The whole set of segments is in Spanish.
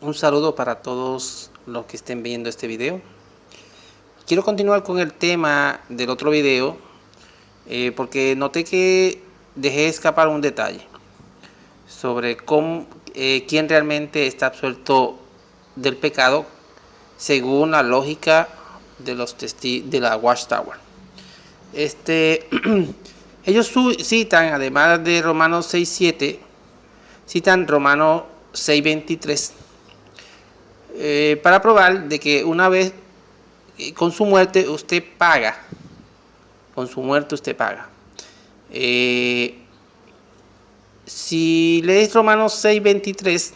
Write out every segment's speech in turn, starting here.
Un saludo para todos los que estén viendo este video. Quiero continuar con el tema del otro video porque noté que dejé escapar un detalle sobre quién realmente está absuelto del pecado según la lógica de los de la Watchtower. Ellos citan, además de Romanos 6:7, citan Romanos 6:23 para probar de que una vez con su muerte usted paga. Con su muerte usted paga. Si lees Romanos 6:23,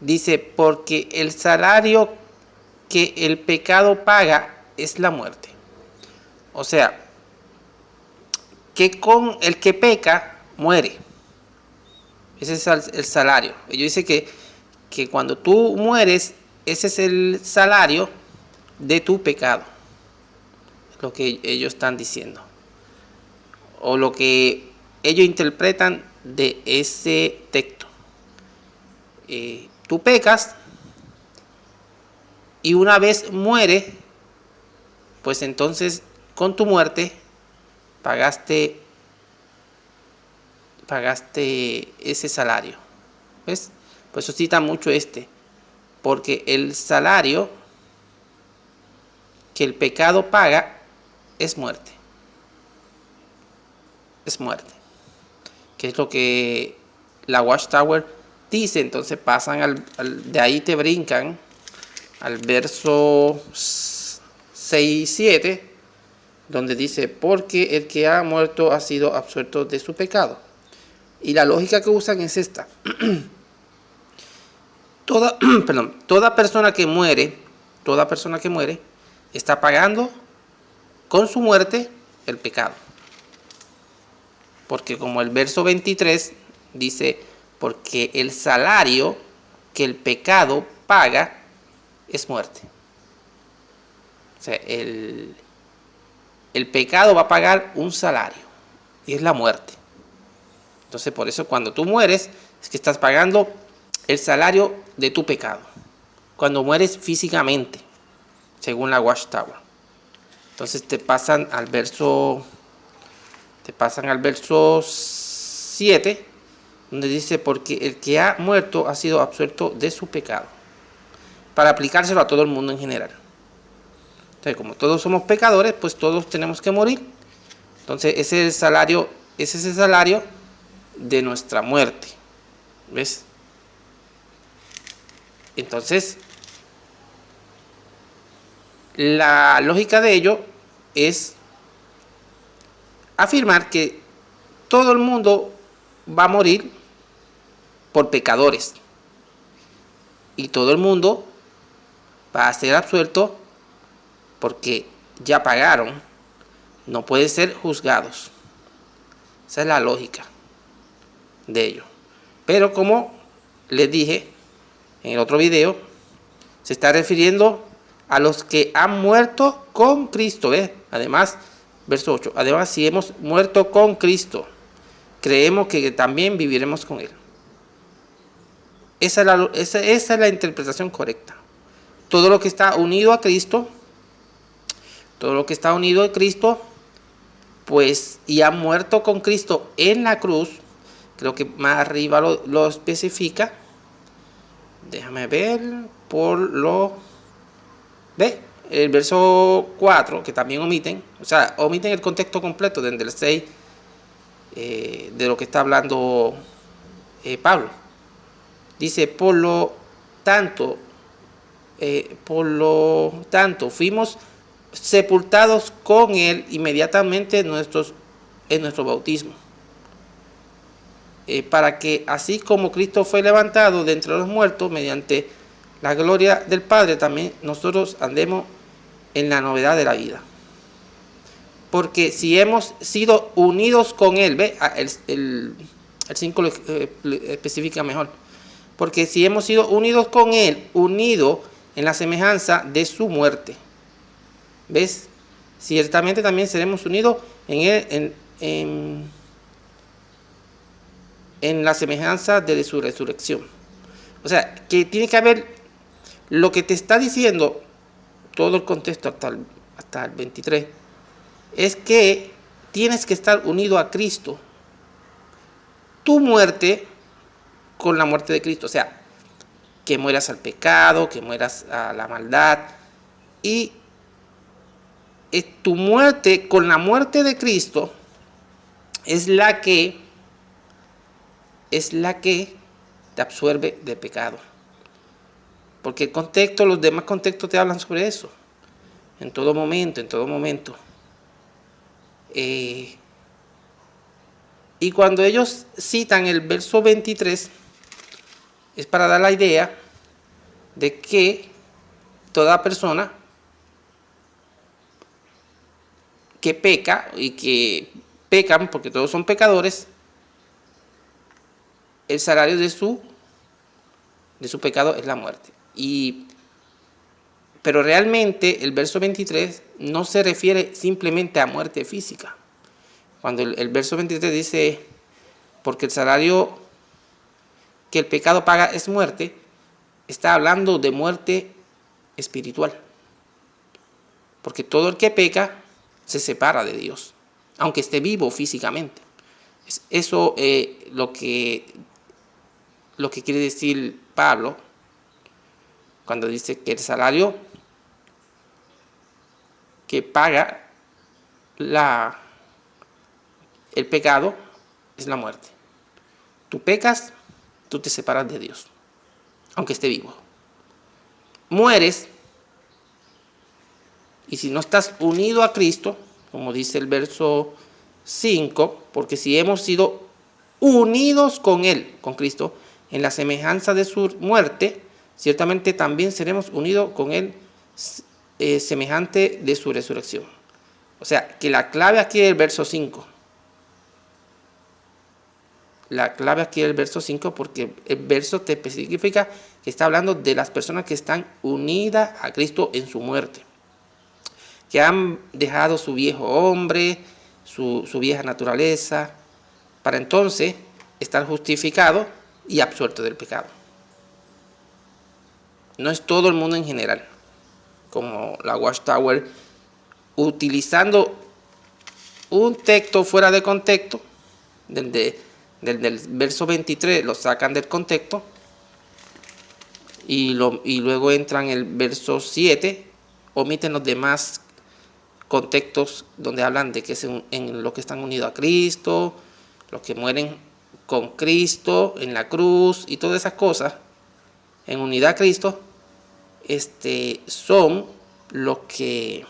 dice, porque el salario que el pecado paga es la muerte. O sea, que con el que peca, muere. Ese es el salario. Ellos dicen que cuando tú mueres, ese es el salario de tu pecado. Es lo que ellos están diciendo. O lo que ellos interpretan de ese texto. Tú pecas y una vez mueres, pues entonces con tu muerte pagaste ese salario. ¿Ves? Por eso cita mucho porque el salario que el pecado paga es muerte. Es muerte. Que es lo que la Watchtower dice. Entonces pasan de ahí te brincan al verso 6:7, donde dice, porque el que ha muerto ha sido absuelto de su pecado. Y la lógica que usan es esta. Toda persona que muere está pagando con su muerte el pecado. Porque como el verso 23 dice, porque el salario que el pecado paga es muerte. O sea, el pecado va a pagar un salario y es la muerte. Entonces, por eso cuando tú mueres, es que estás pagando el salario de tu pecado. Cuando mueres físicamente, según la Watchtower. Entonces te pasan al verso 7, donde dice, porque el que ha muerto ha sido absuelto de su pecado. Para aplicárselo a todo el mundo en general. Entonces, como todos somos pecadores, pues todos tenemos que morir. Entonces, ese es el salario de nuestra muerte. ¿Ves? Entonces, la lógica de ello es afirmar que todo el mundo va a morir por pecadores. Y todo el mundo va a ser absuelto porque ya pagaron. No pueden ser juzgados. Esa es la lógica de ello. Pero como les dije en el otro video, se está refiriendo a los que han muerto con Cristo. Además, verso 8. Además, si hemos muerto con Cristo, creemos que también viviremos con Él. Esa es la interpretación correcta. Todo lo que está unido a Cristo, pues, y ha muerto con Cristo en la cruz, creo que más arriba lo especifica. Déjame ver, el verso 4, que también omiten el contexto completo desde el 6 de lo que está hablando Pablo. Dice, por lo tanto, fuimos sepultados con Él inmediatamente en nuestro bautismo. Para que así como Cristo fue levantado de entre los muertos mediante la gloria del Padre, también nosotros andemos en la novedad de la vida. Porque si hemos sido unidos con Él, el 5 lo especifica mejor. Porque si hemos sido unidos con Él, unido en la semejanza de su muerte, ¿ves? Ciertamente también seremos unidos en Él, en la semejanza de su resurrección. O sea, que tiene que haber lo que te está diciendo todo el contexto hasta el 23, es que tienes que estar unido a Cristo. Tu muerte con la muerte de Cristo. O sea, que mueras al pecado, que mueras a la maldad. Y tu muerte con la muerte de Cristo es la que te absuelve de pecado. Porque el contexto, los demás contextos te hablan sobre eso. En todo momento. Y cuando ellos citan el verso 23, es para dar la idea de que toda persona que peca y que pecan, porque todos son pecadores, el salario de su pecado es la muerte. Pero realmente el verso 23 no se refiere simplemente a muerte física. Cuando el verso 23 dice, porque el salario que el pecado paga es muerte, está hablando de muerte espiritual. Porque todo el que peca se separa de Dios, aunque esté vivo físicamente. Eso es lo que quiere decir Pablo cuando dice que el salario que paga el pecado es la muerte. Tú pecas, tú te separas de Dios, aunque esté vivo. Mueres, y si no estás unido a Cristo, como dice el verso 5, porque si hemos sido unidos con Él, con Cristo, en la semejanza de su muerte, ciertamente también seremos unidos con Él semejante de su resurrección. O sea, que la clave aquí es el verso 5. La clave aquí es el verso 5 porque el verso te especifica que está hablando de las personas que están unidas a Cristo en su muerte, que han dejado su viejo hombre, su vieja naturaleza, para entonces estar justificado y absuelto del pecado. No es todo el mundo en general, como la Watchtower, utilizando un texto fuera de contexto, del verso 23 lo sacan del contexto y luego entran el verso 7, omiten los demás contextos donde hablan de que es en los que están unidos a Cristo, los que mueren con Cristo en la cruz y todas esas cosas en unidad a Cristo, son los que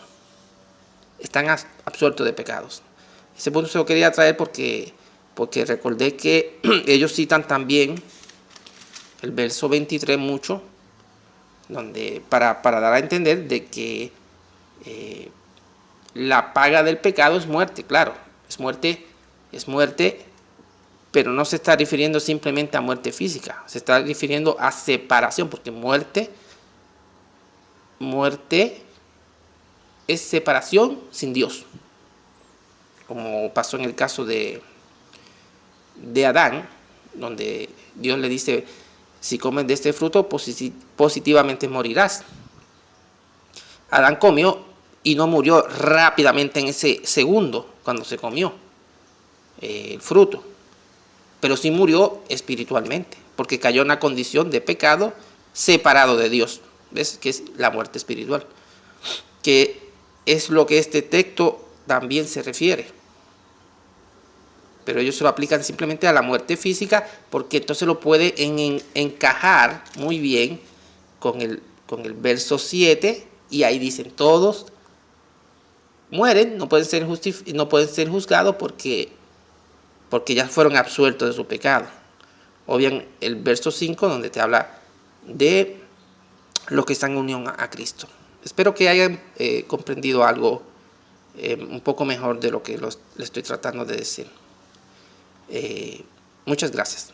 están absueltos de pecados. Ese punto se lo quería traer porque recordé que ellos citan también el verso 23 mucho, donde para dar a entender de que la paga del pecado es muerte, claro, es muerte, pero no se está refiriendo simplemente a muerte física, se está refiriendo a separación, porque muerte es separación sin Dios, como pasó en el caso de Adán, donde Dios le dice, si comes de este fruto, positivamente morirás. Adán comió y no murió rápidamente en ese segundo cuando se comió el fruto, pero sí murió espiritualmente, porque cayó en una condición de pecado separado de Dios. ¿Ves? Que es la muerte espiritual, que es lo que este texto también se refiere. Pero ellos se lo aplican simplemente a la muerte física, porque entonces lo puede encajar muy bien con el verso 7, y ahí dicen, todos mueren, no pueden ser juzgados porque ya fueron absueltos de su pecado. O bien el verso 5, donde te habla de los que están en unión a Cristo. Espero que hayan comprendido algo un poco mejor de lo que le estoy tratando de decir. Muchas gracias.